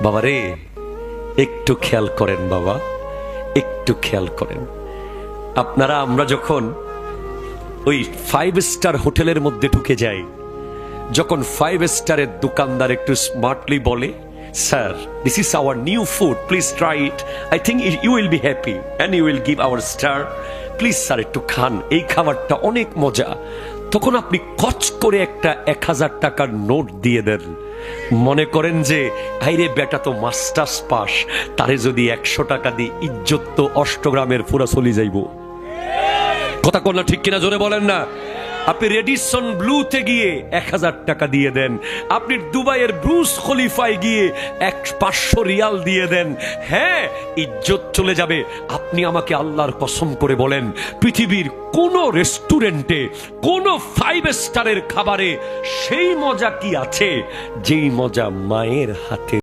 বাবা রে, একটু খেয়াল করেন বাবা, একটু খেয়াল করেন। আপনারা আমরা যখন ওই 5 স্টার হোটেলের মধ্যে ঢুকে যাই, যখন 5 স্টারের দোকানদার একটু স্মার্টলি বলে, sir this is our new food, please try it, I think you will be happy and you will give our star, please sir একটু খান, এই খাবারটা অনেক মজা। তখন আপনি কচ করে একটা 1000 টাকার নোট দিয়ে দেন। মনে করেন যে আইরে বেটা তো মাস্টার্স পাস, তারে যদি 100 টাকা দিই ইজ্জত তো অষ্টগ্রামের পুরা চলি যাইব। কথা কোন না, ঠিক কিনা জোরে বলেন না। আপনি রেডিসন ব্লুতে গিয়ে 1000 টাকা দিয়ে দেন, আপনি দুবাইয়ের ব্রুজ খলিফায় গিয়ে 500 রিয়াল দিয়ে দেন, হ্যাঁ ইজ্জত চলে যাবে। আপনি আমাকে আল্লাহর কসম করে বলেন, পৃথিবীর কোন রেস্টুরেন্টে কোন 5 স্টারের খাবারে সেই মজা কি আছে যেই মজা মায়ের হাতে।